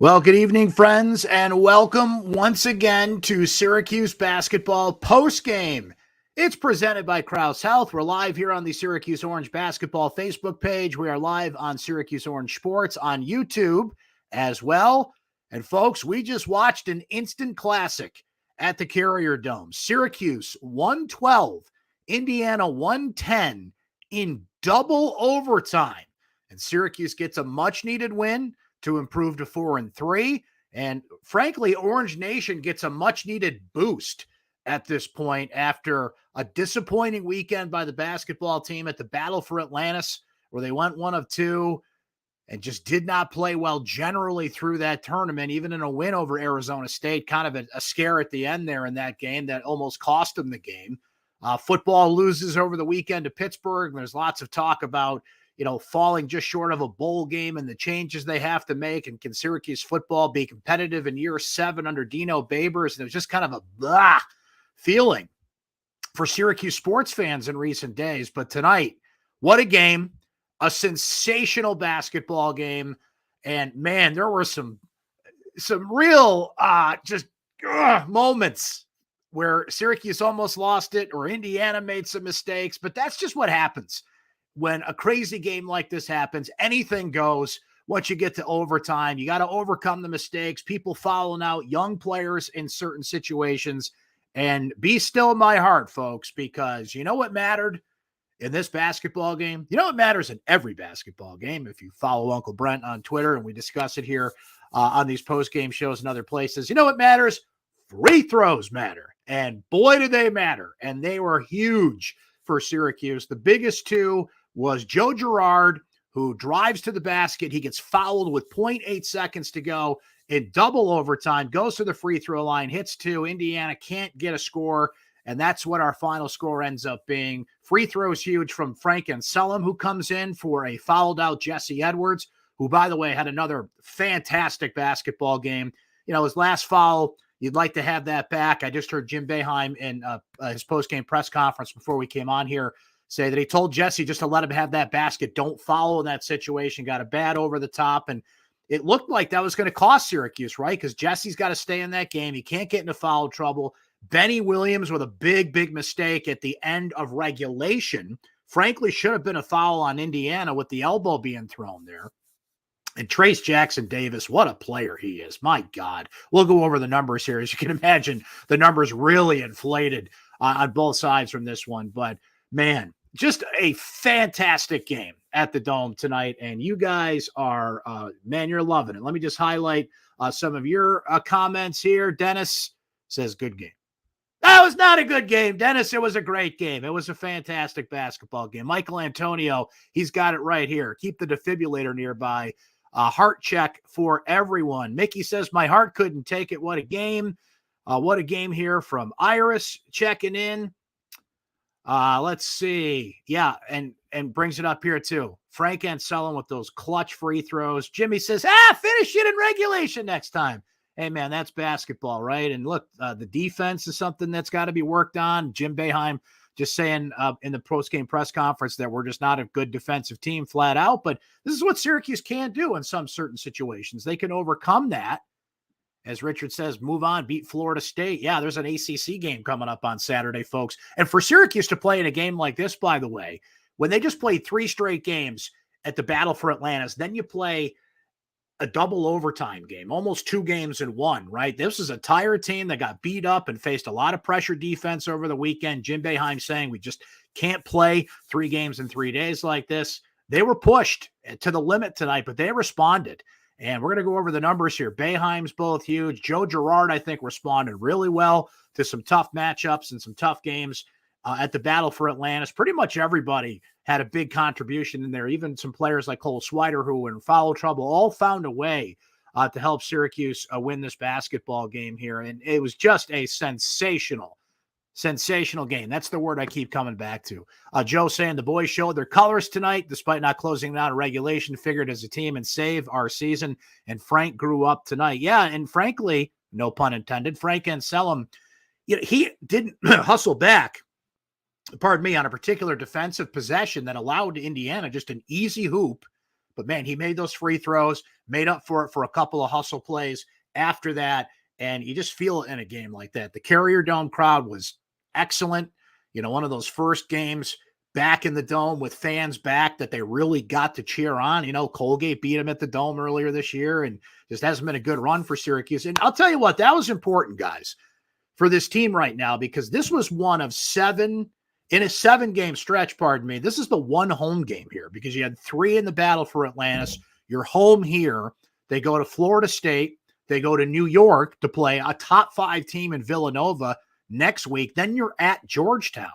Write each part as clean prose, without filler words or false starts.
Well, good evening, friends, and welcome once again to Syracuse basketball postgame. It's presented by Krause Health. We're live here on the Syracuse Orange basketball Facebook page. We are live on Syracuse Orange Sports on YouTube as well. And folks, we just watched an instant classic at the Carrier Dome. Syracuse 112, Indiana 110 in double overtime. And Syracuse gets a much-needed win to improve to 4-3. And frankly, Orange Nation gets a much needed boost at this point after a disappointing weekend by the basketball team at the Battle for Atlantis, where they went 1 of 2 and just did not play well generally through that tournament, even in a win over Arizona State. Kind of a scare at the end there in that game that almost cost them the game. Football loses over the weekend to Pittsburgh. There's lots of talk about falling just short of a bowl game and the changes they have to make. And can Syracuse football be competitive in year 7 under Dino Babers? And it was just kind of a blah feeling for Syracuse sports fans in recent days. But tonight, what a game, a sensational basketball game. And man, there were some real moments where Syracuse almost lost it or Indiana made some mistakes, but that's just what happens. When a crazy game like this happens, anything goes. Once you get to overtime, you got to overcome the mistakes, people fouling out, young players in certain situations. And be still in my heart, folks, because you know what mattered in this basketball game? You know what matters in every basketball game? If you follow Uncle Brent on Twitter, and we discuss it here on these post-game shows and other places, you know what matters? Free throws matter. And boy, do they matter. And they were huge for Syracuse. The biggest two was Joe Girard, who drives to the basket. He gets fouled with 0.8 seconds to go in double overtime, goes to the free throw line, hits 2. Indiana can't get a score, and that's what our final score ends up being. Free throws huge from Frank Anselm, who comes in for a fouled out Jesse Edwards, who, by the way, had another fantastic basketball game. His last foul, you'd like to have that back. I just heard Jim Boeheim in his post-game press conference before we came on here say that he told Jesse just to let him have that basket. Don't foul in that situation. Got a bad over the top. And it looked like that was going to cost Syracuse, right? Because Jesse's got to stay in that game. He can't get into foul trouble. Benny Williams with a big mistake at the end of regulation. Frankly, should have been a foul on Indiana with the elbow being thrown there. And Trace Jackson Davis, what a player he is. My God. We'll go over the numbers here. As you can imagine, the numbers really inflated on both sides from this one. But, man, just a fantastic game at the Dome tonight. And you guys are, you're loving it. Let me just highlight some of your comments here. Dennis says, good game. That was not a good game, Dennis. It was a great game. It was a fantastic basketball game. Michael Antonio, he's got it right here. Keep the defibrillator nearby. Heart check for everyone. Mickey says, my heart couldn't take it. What a game. What a game here from Iris checking in. Let's see. Yeah, and brings it up here too. Frank Anselm with those clutch free throws. Jimmy says, finish it in regulation next time. Hey, man, that's basketball, right? And look, the defense is something that's got to be worked on. Jim Boeheim just saying in the post-game press conference that we're just not a good defensive team flat out. But this is what Syracuse can do in some certain situations. They can overcome that. As Richard says, move on, beat Florida State. Yeah, there's an ACC game coming up on Saturday, folks. And for Syracuse to play in a game like this, by the way, when they just played 3 straight games at the Battle for Atlantis, then you play a double overtime game, almost 2 games in one, right? This is a tired team that got beat up and faced a lot of pressure defense over the weekend. Jim Boeheim saying we just can't play 3 games in 3 days like this. They were pushed to the limit tonight, but they responded. And we're going to go over the numbers here. Boeheim's both huge. Joe Girard, I think, responded really well to some tough matchups and some tough games at the Battle for Atlantis. Pretty much everybody had a big contribution in there. Even some players like Cole Swider, who were in foul trouble, all found a way to help Syracuse win this basketball game here. And it was just a sensational game. That's the word I keep coming back to. Joe saying the boys showed their colors tonight, despite not closing out a regulation, figured as a team and save our season. And Frank grew up tonight. Yeah, and frankly, no pun intended, Frank Anselm, he didn't hustle back, on a particular defensive possession that allowed Indiana just an easy hoop but man, he made those free throws, made up for it for a couple of hustle plays after that. And you just feel it in a game like that. The Carrier Dome crowd was excellent. One of those first games back in the Dome with fans back that they really got to cheer on. Colgate beat them at the Dome earlier this year, and just hasn't been a good run for Syracuse. And I'll tell you what, that was important, guys, for this team right now, because this was one of seven in a 7-game stretch, pardon me. This is the one home game here because you had 3 in the battle for Atlantis. You're home here. They go to Florida State. They go to New York to play a top 5 team in Villanova next week. Then you're at Georgetown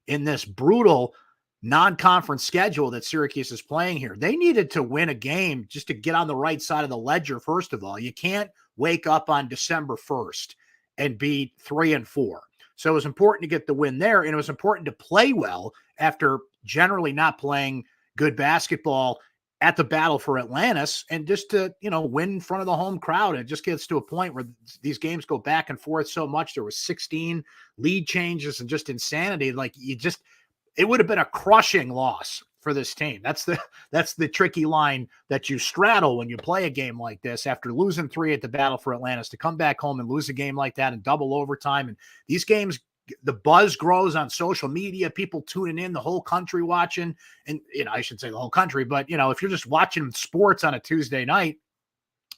in this brutal non-conference schedule that Syracuse is playing here. They needed to win a game just to get on the right side of the ledger. First of all, you can't wake up on December 1st and be 3-4. So it was important to get the win there. And it was important to play well after generally not playing good basketball at the battle for Atlantis, and just to, win in front of the home crowd. It just gets to a point where these games go back and forth so much. There was 16 lead changes and just insanity. It would have been a crushing loss for this team. That's the tricky line that you straddle when you play a game like this after losing 3 at the battle for Atlantis, to come back home and lose a game like that in double overtime. And these games, the buzz grows on social media, people tuning in, the whole country watching. And, I should say the whole country, but if you're just watching sports on a Tuesday night,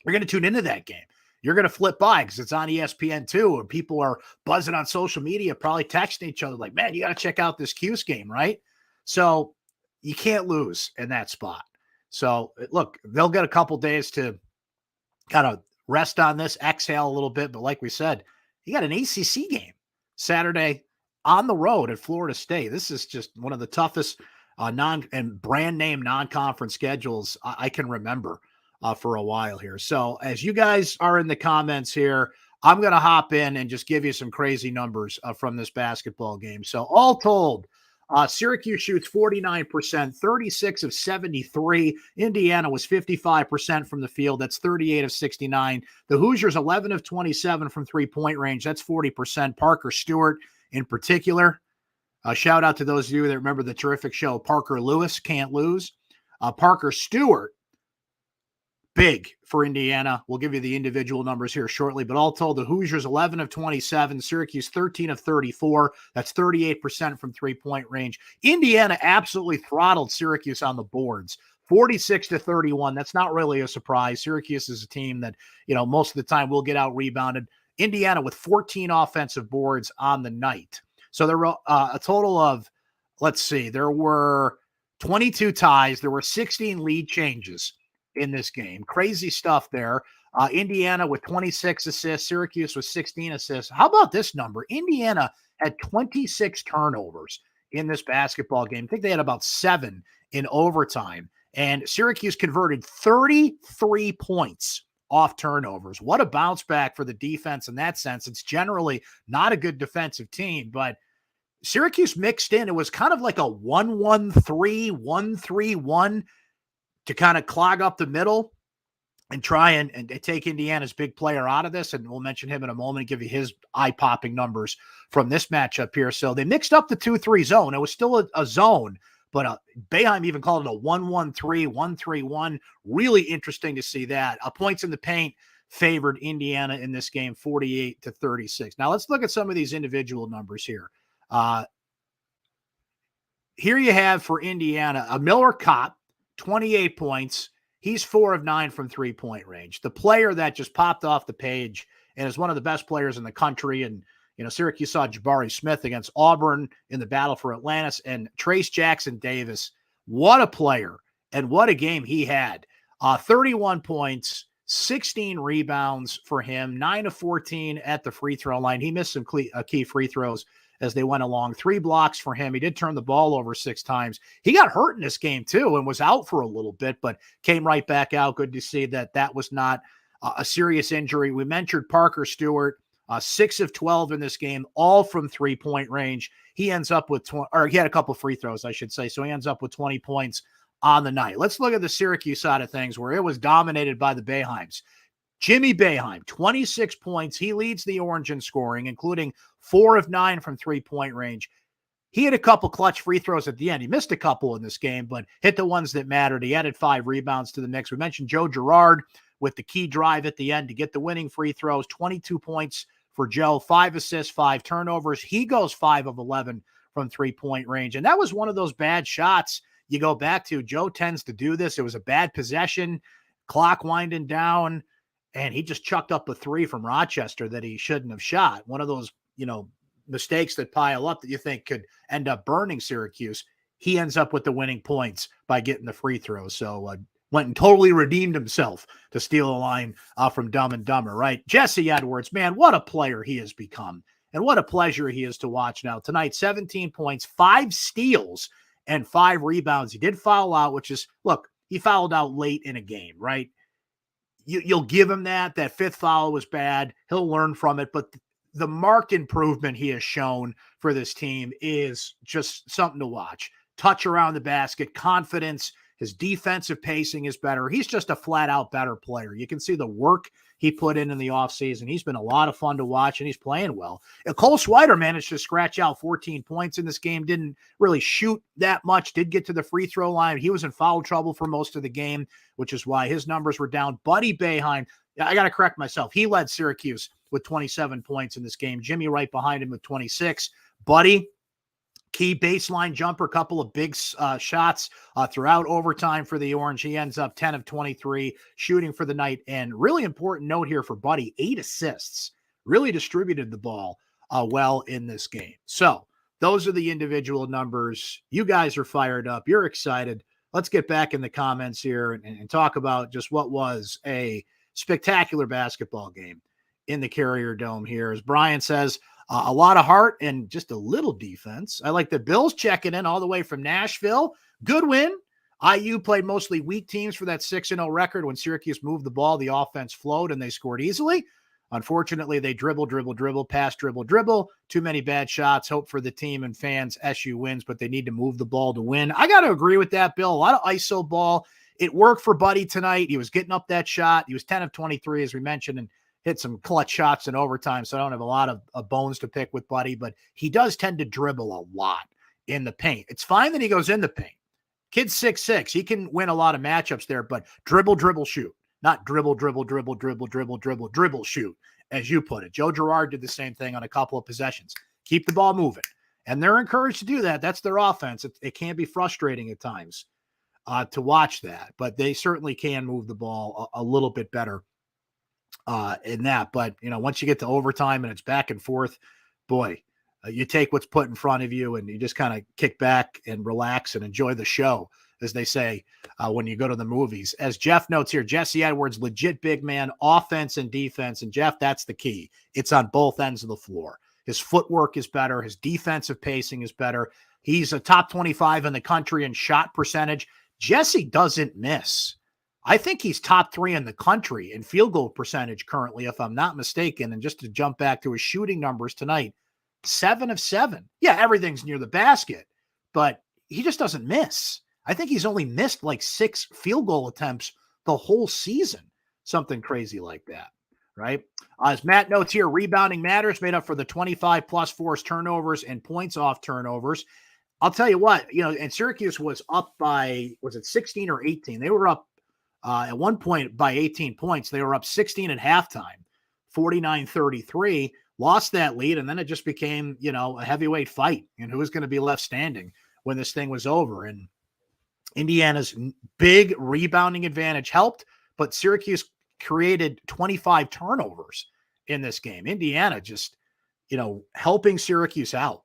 you're going to tune into that game. You're going to flip by because it's on ESPN2, and people are buzzing on social media, probably texting each other like, man, you got to check out this Cuse game, right? So you can't lose in that spot. So look, they'll get a couple days to kind of rest on this, exhale a little bit. But like we said, you got an ACC game Saturday on the road at Florida State. This is just one of the toughest and brand name non-conference schedules I can remember for a while here. So as you guys are in the comments here, I'm going to hop in and just give you some crazy numbers from this basketball game. So all told, Syracuse shoots 49%, 36 of 73. Indiana was 55% from the field. That's 38 of 69. The Hoosiers, 11 of 27 from three-point range. That's 40%. Parker Stewart in particular. Shout out to those of you that remember the terrific show, Parker Lewis, Can't Lose. Parker Stewart, big for Indiana. We'll give you the individual numbers here shortly, but all told, the Hoosiers 11 of 27, Syracuse 13 of 34. That's 38% from three-point range. Indiana absolutely throttled Syracuse on the boards, 46 to 31. That's not really a surprise. Syracuse is a team that, most of the time will get out rebounded. Indiana with 14 offensive boards on the night. So there were a total of, there were 22 ties. There were 16 lead changes in this game. Crazy stuff there. Indiana with 26 assists, Syracuse with 16 assists. How about this number? Indiana had 26 turnovers in this basketball game. I think they had about 7 in overtime. And Syracuse converted 33 points off turnovers. What a bounce back for the defense in that sense. It's generally not a good defensive team, but Syracuse mixed in. It was kind of like a 1-1-3, 1-3-1 to kind of clog up the middle and try and take Indiana's big player out of this. And we'll mention him in a moment and give you his eye-popping numbers from this matchup here. So they mixed up the 2-3 zone. It was still a zone, but Boeheim even called it a 1-1-3, 1-3-1. Really interesting to see that. Points in the paint favored Indiana in this game, 48 to 36. Now let's look at some of these individual numbers here. Here you have for Indiana, a Miller Kopp, 28 points. He's 4 of 9 from three-point range. The player that just popped off the page and is one of the best players in the country. And, Syracuse saw Jabari Smith against Auburn in the battle for Atlantis, and Trace Jackson Davis. What a player and what a game he had. 31 points, 16 rebounds for him, 9 of 14 at the free throw line. He missed some key free throws as they went along. 3 blocks for him. He did turn the ball over 6 times. He got hurt in this game too and was out for a little bit, but came right back out. Good to see that was not a serious injury. We mentioned Parker Stewart, 6 of 12 in this game, all from three-point range. He ends up with he had a couple free throws, I should say. So he ends up with 20 points on the night. Let's look at the Syracuse side of things, where it was dominated by the Boeheims. Jimmy Boeheim, 26 points. He leads the Orange in scoring, including 4 of 9 from three-point range. He had a couple clutch free throws at the end. He missed a couple in this game, but hit the ones that mattered. He added 5 rebounds to the mix. We mentioned Joe Girard with the key drive at the end to get the winning free throws, 22 points for Joe, 5 assists, 5 turnovers. He goes 5 of 11 from three-point range. And that was one of those bad shots you go back to. Joe tends to do this. It was a bad possession, clock winding down, and he just chucked up a 3 from Rochester that he shouldn't have shot. One of those, mistakes that pile up that you think could end up burning Syracuse. He ends up with the winning points by getting the free throws. So went and totally redeemed himself to steal a line from Dumb and Dumber, right? Jesse Edwards, man, what a player he has become. And what a pleasure he is to watch now. Tonight, 17 points, 5 steals, and 5 rebounds. He did foul out, which is, look, he fouled out late in a game, right? You'll give him that. That 5th foul was bad. He'll learn from it. But the marked improvement he has shown for this team is just something to watch. Touch around the basket, confidence, his defensive pacing is better. He's just a flat-out better player. You can see the work he put in the offseason. He's been a lot of fun to watch, and he's playing well. Cole Swider managed to scratch out 14 points in this game, didn't really shoot that much, did get to the free throw line. He was in foul trouble for most of the game, which is why his numbers were down. Buddy Boeheim, I got to correct myself. He led Syracuse with 27 points in this game. Jimmy right behind him with 26. Buddy, key baseline jumper, couple of big shots throughout overtime for the Orange. He ends up 10 of 23 shooting for the night. And really important note here for Buddy, 8 assists, really distributed the ball well in this game. So those are the individual numbers. You guys are fired up. You're excited. Let's get back in the comments here and talk about just what was a spectacular basketball game in the Carrier Dome here. As Brian says, a lot of heart and just a little defense. I like the Bills checking in all the way from Nashville. Good win. IU played mostly weak teams for that 6-0 record. When Syracuse moved the ball, the offense flowed and they scored easily. Unfortunately, they dribble, pass, dribble. Too many bad shots. Hope for the team and fans SU wins, but they need to move the ball to win. I got to agree with that, Bill. A lot of ISO ball. It worked for Buddy tonight. He was getting up that shot. He was 10 of 23, as we mentioned, and hit some clutch shots in overtime, so I don't have a lot of bones to pick with Buddy, but he does tend to dribble a lot in the paint. It's fine that he goes in the paint. Kid's 6'6". He can win a lot of matchups there, but dribble, shoot. Not dribble, shoot, as you put it. Joe Girard did the same thing on a couple of possessions. Keep the ball moving. And they're encouraged to do that. That's their offense. It can be frustrating at times to watch that, but they certainly can move the ball a little bit better in that. But, once you get to overtime and it's back and forth, boy, you take what's put in front of you and you just kind of kick back and relax and enjoy the show, as they say when you go to the movies. As Jeff notes here, Jesse Edwards, legit big man, offense and defense. And Jeff, that's the key. It's on both ends of the floor. His footwork is better. His defensive pacing is better. He's a top 25 in the country in shot percentage. Jesse doesn't miss. I think he's top 3 in the country in field goal percentage currently, if I'm not mistaken. And just to jump back to his shooting numbers tonight, 7 of 7. Yeah, everything's near the basket, but he just doesn't miss. I think he's only missed like 6 field goal attempts the whole season. Something crazy like that, right? As Matt notes here, rebounding matters, made up for the 25-plus forced turnovers and points off turnovers. I'll tell you what, and Syracuse was up by, was it 16 or 18? They were up at one point by 18 points. They were up 16 at halftime, 49-33, lost that lead, and then it just became, a heavyweight fight, and who was going to be left standing when this thing was over. And Indiana's big rebounding advantage helped, but Syracuse created 25 turnovers in this game. Indiana just, helping Syracuse out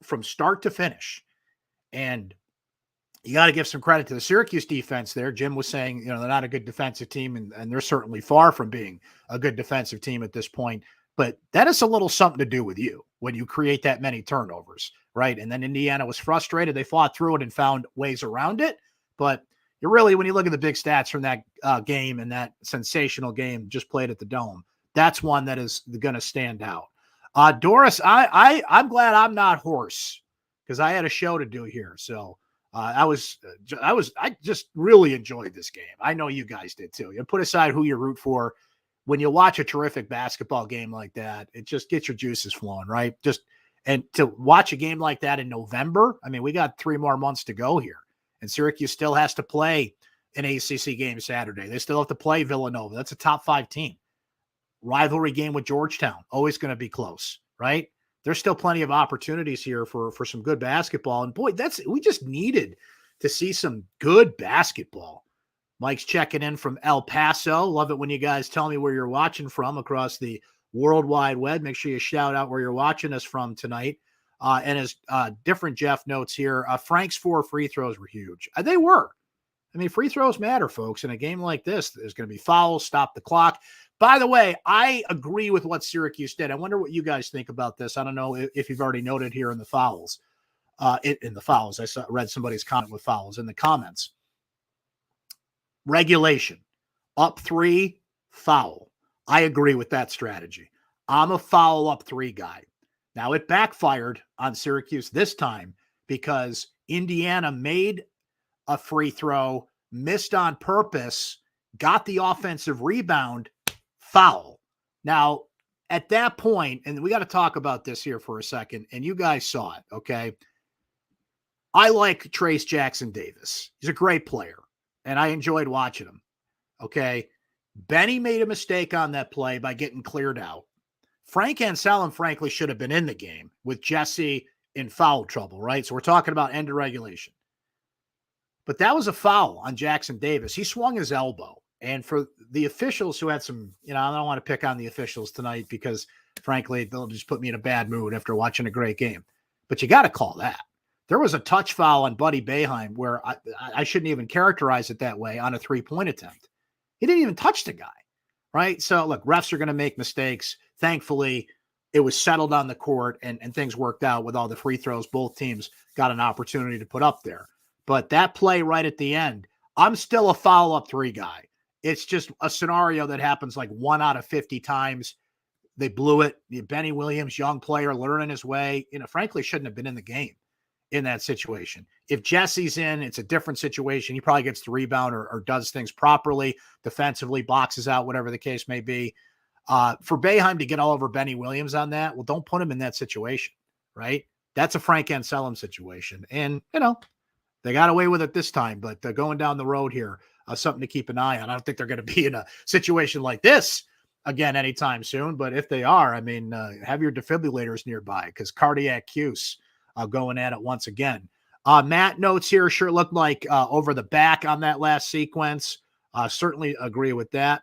from start to finish. And you got to give some credit to the Syracuse defense there. Jim was saying, they're not a good defensive team, and they're certainly far from being a good defensive team at this point. But that is a little something to do with you when you create that many turnovers, right? And then Indiana was frustrated. They fought through it and found ways around it. But you really, when you look at the big stats from that game and that sensational game just played at the Dome, that's one that is going to stand out. Doris, I'm glad I'm not hoarse because I had a show to do here. So I just really enjoyed this game. I know you guys did too. You put aside who you root for. When you watch a terrific basketball game like that, it just gets your juices flowing, right? Just And to watch a game like that in November, I mean, we got 3 more months to go here. And Syracuse still has to play an ACC game Saturday. They still have to play Villanova. That's a top 5 team. Rivalry game with Georgetown, always going to be close, right? There's still plenty of opportunities here for some good basketball. And boy, we just needed to see some good basketball. Mike's checking in from El Paso. Love it when you guys tell me where you're watching from across the World Wide Web. Make sure you shout out where you're watching us from tonight. And as different Jeff notes here, Frank's 4 free throws were huge. They were. I mean, free throws matter, folks. In a game like this, there's going to be fouls, stop the clock. By the way, I agree with what Syracuse did. I wonder what you guys think about this. I don't know if you've already noted here in the fouls. In the fouls, read somebody's comment with fouls in the comments. Regulation, up 3, foul. I agree with that strategy. I'm a foul up 3 guy. Now, it backfired on Syracuse this time because Indiana made a free throw, missed on purpose, got the offensive rebound, foul. Now, at that point, and we got to talk about this here for a second, and you guys saw it, okay? I like Trace Jackson Davis. He's a great player, and I enjoyed watching him, okay? Benny made a mistake on that play by getting cleared out. Frank Anselm, frankly, should have been in the game with Jesse in foul trouble, right? So we're talking about end of regulation. But that was a foul on Jackson Davis. He swung his elbow. And for the officials who had some, I don't want to pick on the officials tonight because, frankly, they'll just put me in a bad mood after watching a great game. But you got to call that. There was a touch foul on Buddy Boeheim where I shouldn't even characterize it that way on a 3-point attempt. He didn't even touch the guy, right? So, look, refs are going to make mistakes. Thankfully, it was settled on the court and things worked out with all the free throws. Both teams got an opportunity to put up there. But that play right at the end, I'm still a foul up 3 guy. It's just a scenario that happens like 1 out of 50 times. They blew it. Benny Williams, young player, learning his way, frankly, shouldn't have been in the game in that situation. If Jesse's in, it's a different situation. He probably gets the rebound or does things properly, defensively, boxes out, whatever the case may be. For Boeheim to get all over Benny Williams on that, well, don't put him in that situation, right? That's a Frank Anselm situation. And, they got away with it this time, but going down the road here, something to keep an eye on. I don't think they're going to be in a situation like this again anytime soon, but if they are, have your defibrillators nearby because cardiac cues going at it once again. Matt notes here, sure looked like over the back on that last sequence. Certainly agree with that.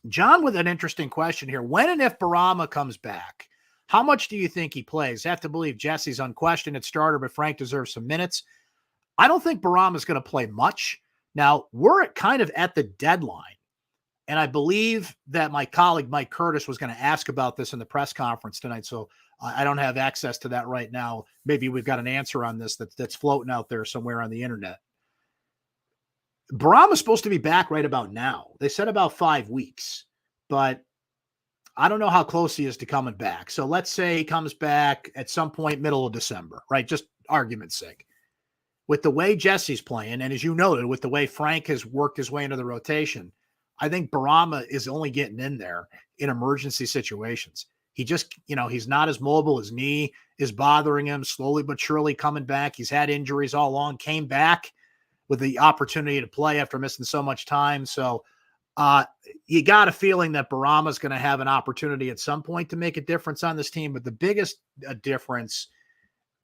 John with an interesting question here. When and if Barama comes back, how much do you think he plays? I have to believe Jesse's unquestioned at starter, but Frank deserves some minutes. I don't think Barama is going to play much. Now, we're kind of at the deadline, and I believe that my colleague Mike Curtis was going to ask about this in the press conference tonight, so I don't have access to that right now. Maybe we've got an answer on this that's floating out there somewhere on the internet. Barama's supposed to be back right about now. They said about 5 weeks, but I don't know how close he is to coming back. So let's say he comes back at some point middle of December, right? Just argument's sake. With the way Jesse's playing, and as you noted, with the way Frank has worked his way into the rotation, I think Barama is only getting in there in emergency situations. He just, he's not as mobile. His knee is bothering him, slowly but surely coming back. He's had injuries all along, came back with the opportunity to play after missing so much time. So you got a feeling that Barama is going to have an opportunity at some point to make a difference on this team. But the biggest difference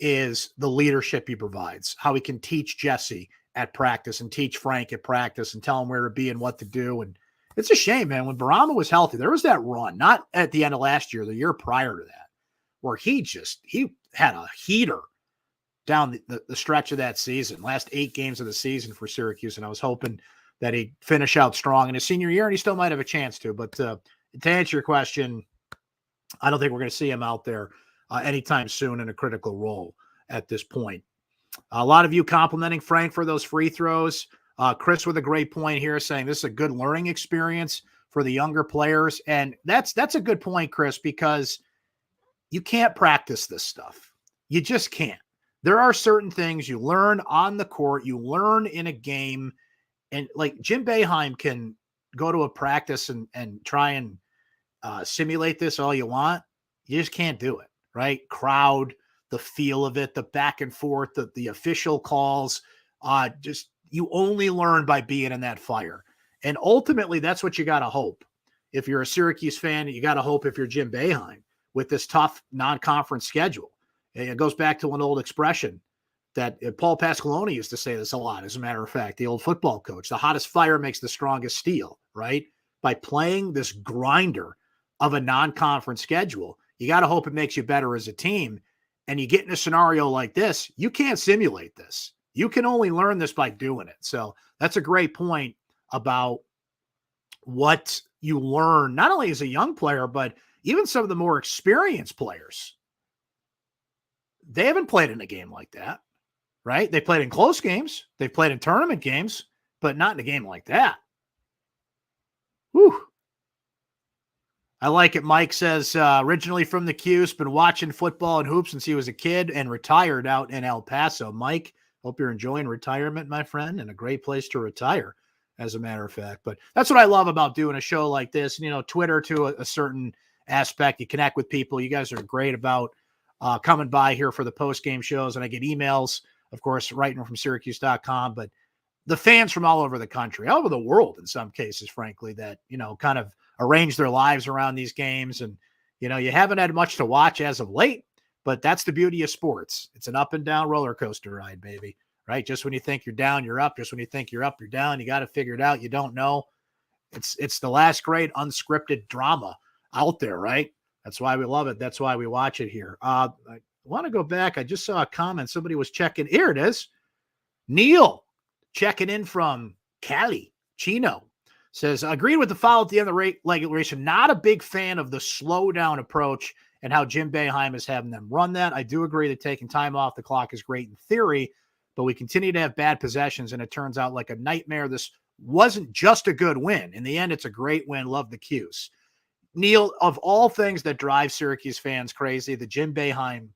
is the leadership he provides, how he can teach Jesse at practice and teach Frank at practice and tell him where to be and what to do. And it's a shame, man. When Barama was healthy, there was that run, not at the end of last year, the year prior to that, where he had a heater down the stretch of that season, last 8 games of the season for Syracuse. And I was hoping that he'd finish out strong in his senior year, and he still might have a chance to. But to answer your question, I don't think we're going to see him out there anytime soon in a critical role at this point. A lot of you complimenting Frank for those free throws. Chris with a great point here saying this is a good learning experience for the younger players. And that's a good point, Chris, because you can't practice this stuff. You just can't. There are certain things you learn on the court, you learn in a game. And like Jim Boeheim can go to a practice and try and simulate this all you want. You just can't do it, right? Crowd, the feel of it, the back and forth, the official calls. Just you only learn by being in that fire. And ultimately, that's what you got to hope. If you're a Syracuse fan, you got to hope if you're Jim Boeheim with this tough non-conference schedule. And it goes back to an old expression that Paul Pasqualoni used to say this a lot, as a matter of fact, the old football coach. The hottest fire makes the strongest steel, right? By playing this grinder of a non-conference schedule, you got to hope it makes you better as a team. And you get in a scenario like this, you can't simulate this. You can only learn this by doing it. So that's a great point about what you learn, not only as a young player, but even some of the more experienced players. They haven't played in a game like that, right? They played in close games. They've played in tournament games, but not in a game like that. Whew. I like it. Mike says, originally from the Q's, been watching football and hoops since he was a kid and retired out in El Paso. Mike, hope you're enjoying retirement, my friend, and a great place to retire, as a matter of fact. But that's what I love about doing a show like this. And, you know, Twitter to a certain aspect, you connect with people. You guys are great about coming by here for the post-game shows. And I get emails, of course, writing from syracuse.com. But the fans from all over the country, all over the world in some cases, frankly, that, you know, kind of arrange their lives around these games. And, you know, you haven't had much to watch as of late, but that's the beauty of sports. It's an up and down roller coaster ride, baby, right? Just when you think you're down, you're up. Just when you think you're up, you're down. You got to figure it out. You don't know. It's the last great unscripted drama out there, right? That's why we love it. That's why we watch it here. I want to go back. I just saw a comment. Somebody was checking. Here it is. Neil checking in from Cali. Chino says, agreed with the foul at the end of the regulation. Not a big fan of the slow down approach and how Jim Boeheim is having them run that. I do agree that taking time off the clock is great in theory, but we continue to have bad possessions, and it turns out like a nightmare. This wasn't just a good win. In the end, it's a great win. Love the Q's. Neil, of all things that drive Syracuse fans crazy, the Jim Boeheim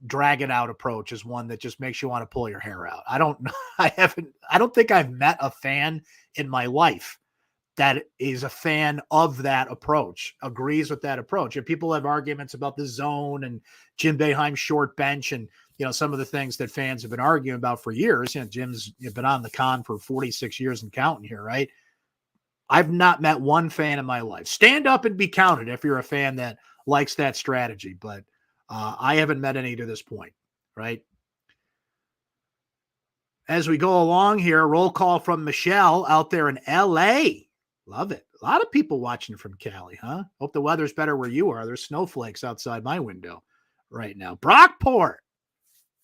drag it out approach is one that just makes you want to pull your hair out. I don't think I've met a fan in my life that is a fan of that approach, agrees with that approach. And people have arguments about the zone and Jim Boeheim's short bench and, you know, some of the things that fans have been arguing about for years. You know, Jim's been on the con for 46 years and counting here, right? I've not met one fan in my life. Stand up and be counted if you're a fan that likes that strategy, but I haven't met any to this point, right? As we go along here, roll call from Michelle out there in L.A. Love it. A lot of people watching from Cali, huh? Hope the weather's better where you are. There's snowflakes outside my window right now. Brockport.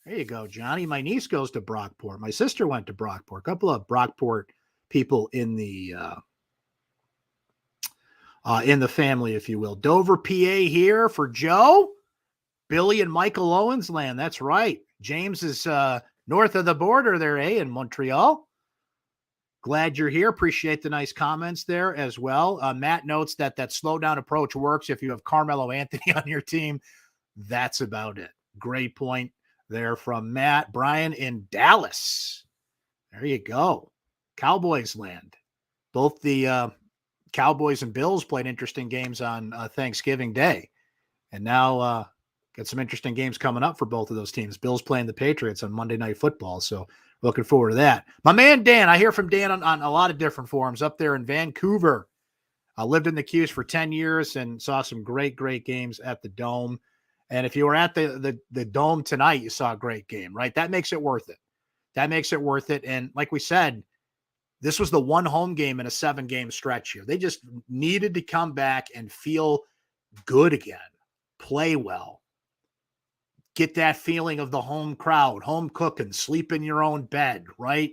There you go, Johnny. My niece goes to Brockport. My sister went to Brockport. A couple of Brockport people in the family, if you will. Dover, PA here for Joe. Billy and Michael Owens land. That's right. James is north of the border there, in Montreal. Glad you're here. Appreciate the nice comments there as well. Matt notes that slow down approach works if you have Carmelo Anthony on your team. That's about it. Great point there from Matt. Brian in Dallas. There you go. Cowboys land. Both the Cowboys and Bills played interesting games on Thanksgiving Day. And now got some interesting games coming up for both of those teams. Bills playing the Patriots on Monday Night Football. So looking forward to that. My man, Dan, I hear from Dan on a lot of different forums up there in Vancouver. I lived in the Q's for 10 years and saw some great games at the Dome. And if you were at the Dome tonight, you saw a great game, right? That makes it worth it. That makes it worth it. And like we said, this was the one home game in a 7-game stretch here. They just needed to come back and feel good again, play well, get that feeling of the home crowd, home cooking, sleep in your own bed, right?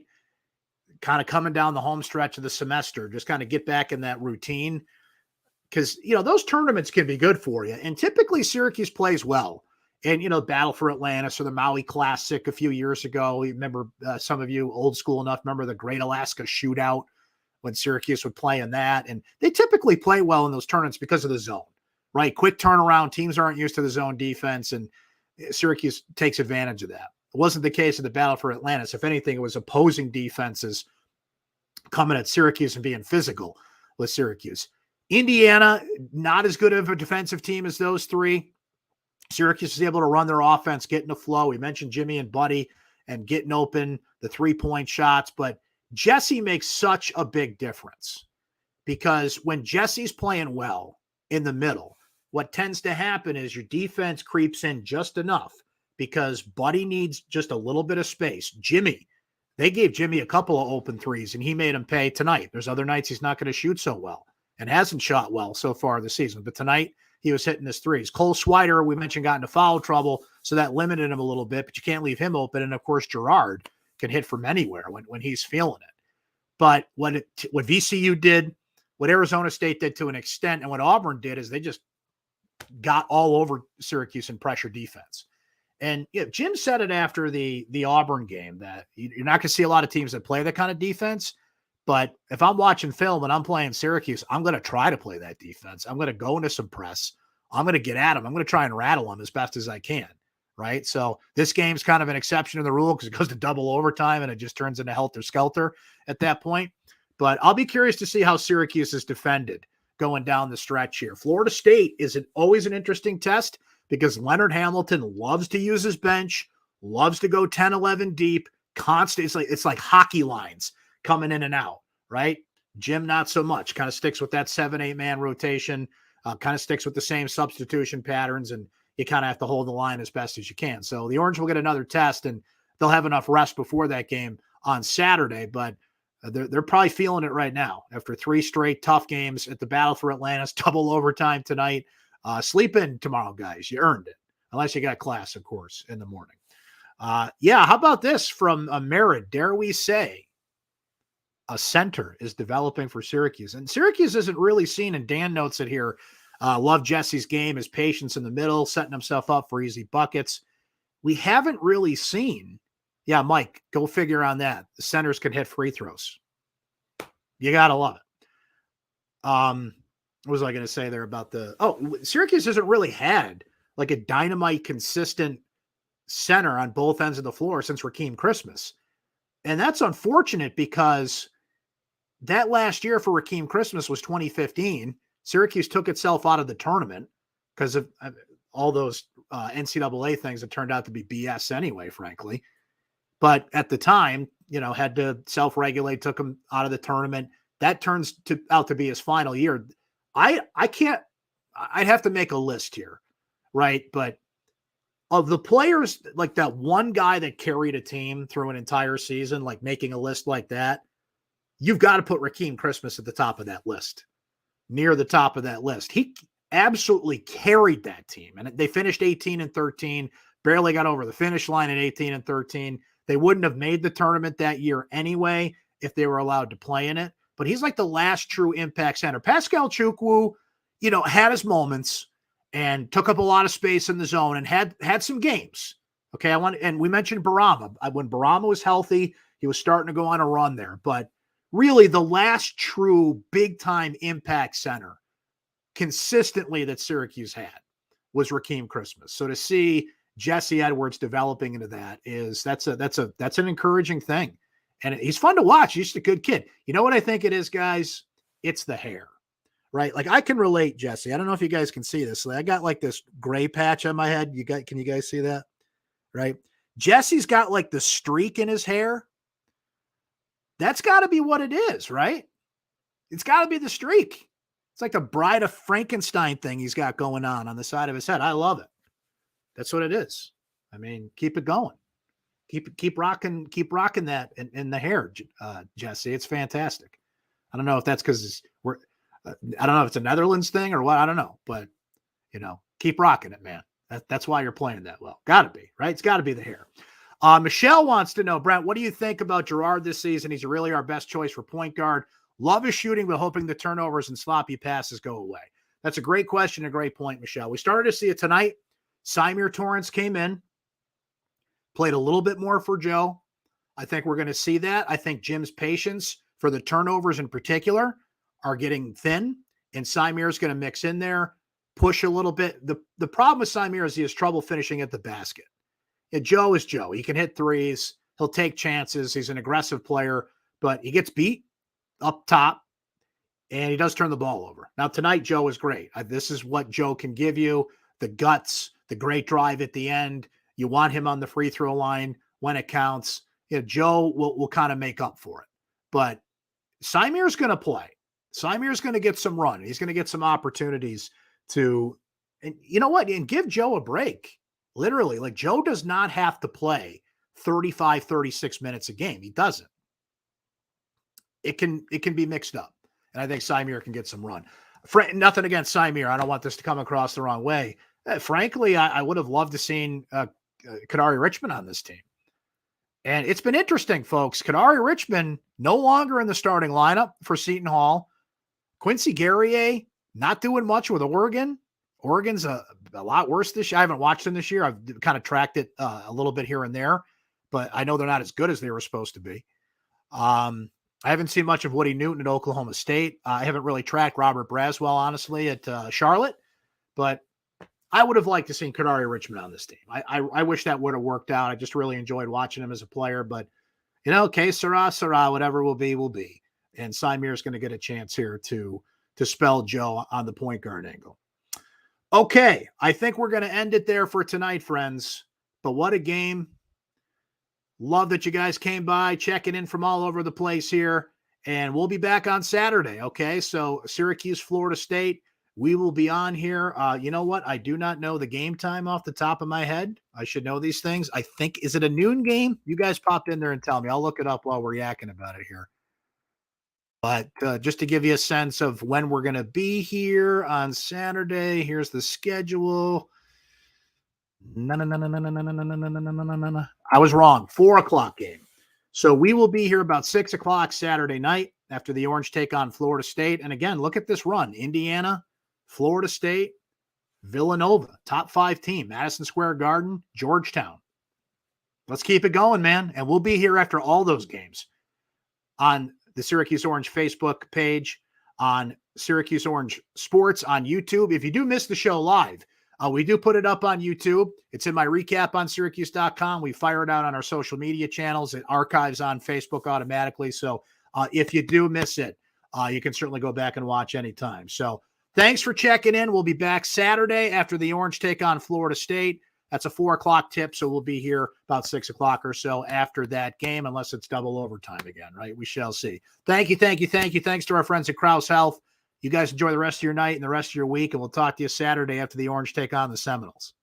Kind of coming down the home stretch of the semester, just kind of get back in that routine. Because, you know, those tournaments can be good for you. And typically Syracuse plays well. And, you know, Battle for Atlantis or the Maui Classic a few years ago. You remember, some of you old school enough, remember the Great Alaska Shootout when Syracuse would play in that. And they typically play well in those tournaments because of the zone, right? Quick turnaround. Teams aren't used to the zone defense. And Syracuse takes advantage of that. It wasn't the case in the Battle for Atlantis. If anything, it was opposing defenses coming at Syracuse and being physical with Syracuse. Indiana, not as good of a defensive team as those three. Syracuse is able to run their offense, get in the flow. We mentioned Jimmy and Buddy and getting open, the 3-point shots, but Jesse makes such a big difference because when Jesse's playing well in the middle, what tends to happen is your defense creeps in just enough because Buddy needs just a little bit of space. Jimmy, they gave Jimmy a couple of open threes and he made him pay tonight. There's other nights he's not going to shoot so well and hasn't shot well so far this season, but tonight he was hitting his threes. Cole Swider, we mentioned, got into foul trouble, so that limited him a little bit, but you can't leave him open. And of course, Gerard can hit from anywhere when he's feeling it. But what VCU did, what Arizona State did to an extent, and what Auburn did is they just got all over Syracuse in pressure defense. And Jim said it after the Auburn game that you're not going to see a lot of teams that play that kind of defense. But if I'm watching film and I'm playing Syracuse, I'm going to try to play that defense. I'm going to go into some press. I'm going to get at them. I'm going to try and rattle them as best as I can, right? So this game's kind of an exception to the rule because it goes to double overtime and it just turns into helter-skelter at that point. But I'll be curious to see how Syracuse is defended going down the stretch here. Florida State is always an interesting test because Leonard Hamilton loves to use his bench, loves to go 10, 11 deep, constant. It's like hockey lines coming in and out, right? Jim, not so much. Kind of sticks with that 7-8 man rotation, kind of sticks with the same substitution patterns, and you kind of have to hold the line as best as you can. So the Orange will get another test, and they'll have enough rest before that game on Saturday, but they're probably feeling it right now after 3 straight tough games at the Battle for Atlantis, double overtime tonight. Sleep in tomorrow, guys. You earned it, unless you got class, of course, in the morning. How about this from Merritt? Dare we say a center is developing for Syracuse? And Syracuse isn't really seen, and Dan notes it here, love Jesse's game, his patience in the middle, setting himself up for easy buckets. We haven't really seen, Mike, go figure on that. The centers can hit free throws. You got to love it. What was I going to say there about Syracuse hasn't really had like a dynamite, consistent center on both ends of the floor since Rakeem Christmas. And that's unfortunate because that last year for Rakeem Christmas was 2015. Syracuse took itself out of the tournament because of all those NCAA things that turned out to be BS anyway, frankly. But at the time, had to self-regulate, took him out of the tournament. That turns out to be his final year. I'd have to make a list here, right? But of the players, like that one guy that carried a team through an entire season, like making a list like that, you've got to put Rakeem Christmas at the top of that list, near the top of that list. He absolutely carried that team, and they finished 18-13, barely got over the finish line at 18-13. They wouldn't have made the tournament that year anyway if they were allowed to play in it. But he's like the last true impact center. Pascal Chukwu, had his moments and took up a lot of space in the zone and had some games. Okay, and we mentioned Barama. When Barama was healthy, he was starting to go on a run there. But really, the last true big-time impact center consistently that Syracuse had was Rakeem Christmas. So to see Jesse Edwards developing into that that's an encouraging thing. And he's fun to watch. He's just a good kid. You know what I think it is, guys? It's the hair, right? Like I can relate, Jesse. I don't know if you guys can see this. I got like this gray patch on my head. Can you guys see that? Right? Jesse's got like the streak in his hair. That's got to be what it is, right? It's got to be the streak. It's like the Bride of Frankenstein thing he's got going on the side of his head. I love it. That's what it is. I mean, keep it going. Keep rocking that in the hair, Jesse. It's fantastic. I don't know if that's because I don't know if it's a Netherlands thing or what. I don't know, but keep rocking it, man. That's why you're playing that well. Got to be, right? It's got to be the hair. Michelle wants to know, Brent, what do you think about Gerard this season? He's really our best choice for point guard. Love his shooting, but hoping the turnovers and sloppy passes go away. That's a great question, a great point, Michelle. We started to see it tonight. Symir Torrance came in, played a little bit more for Joe. I think we're going to see that. I think Jim's patience for the turnovers in particular are getting thin, and Symir's going to mix in there, push a little bit. The problem with Symir is he has trouble finishing at the basket. Yeah, Joe is Joe. He can hit threes. He'll take chances. He's an aggressive player, but he gets beat up top, and he does turn the ball over. Now, tonight, Joe is great. This is what Joe can give you, the guts, the great drive at the end. You want him on the free throw line when it counts. Joe will kind of make up for it. But Symir's going to play. Symir's going to get some run. He's going to get some opportunities to, and you know what? And give Joe a break. Literally, like Joe does not have to play 35, 36 minutes a game. He doesn't. It can be mixed up. And I think Symir can get some run. Nothing against Symir. I don't want this to come across the wrong way. Frankly, I would have loved to seen Kadari Richmond on this team. And it's been interesting, folks. Kadari Richmond no longer in the starting lineup for Seton Hall. Quincy Guerrier not doing much with Oregon. Oregon's a lot worse this year. I haven't watched them this year. I've kind of tracked it a little bit here and there, but I know they're not as good as they were supposed to be. I haven't seen much of Woody Newton at Oklahoma State. I haven't really tracked Robert Braswell, honestly, at Charlotte, but I would have liked to see Kadari Richmond on this team. I wish that would have worked out. I just really enjoyed watching him as a player, but que sera, whatever will be, will be. And Symir is going to get a chance here to spell Joe on the point guard angle. Okay, I think we're going to end it there for tonight, friends. But what a game. Love that you guys came by, checking in from all over the place here. And we'll be back on Saturday, okay? So Syracuse, Florida State, we will be on here. You know what? I do not know the game time off the top of my head. I should know these things. I think, is it a noon game? You guys pop in there and tell me. I'll look it up while we're yakking about it here. But just to give you a sense of when we're going to be here on Saturday, here's the schedule. No. I was wrong. 4:00 game. So we will be here about 6:00 Saturday night after the Orange take on Florida State. And again, look at this run. Indiana, Florida State, Villanova, top 5 team, Madison Square Garden, Georgetown. Let's keep it going, man. And we'll be here after all those games on the Syracuse Orange Facebook page, on Syracuse Orange Sports on YouTube. If you do miss the show live, we do put it up on YouTube. It's in my recap on syracuse.com. We fire it out on our social media channels. It archives on Facebook automatically. So if you do miss it, you can certainly go back and watch anytime. So thanks for checking in. We'll be back Saturday after the Orange take on Florida State. That's a 4:00 tip, so we'll be here about 6:00 or so after that game, unless it's double overtime again, right? We shall see. Thank you. Thanks to our friends at Krause Health. You guys enjoy the rest of your night and the rest of your week, and we'll talk to you Saturday after the Orange take on the Seminoles.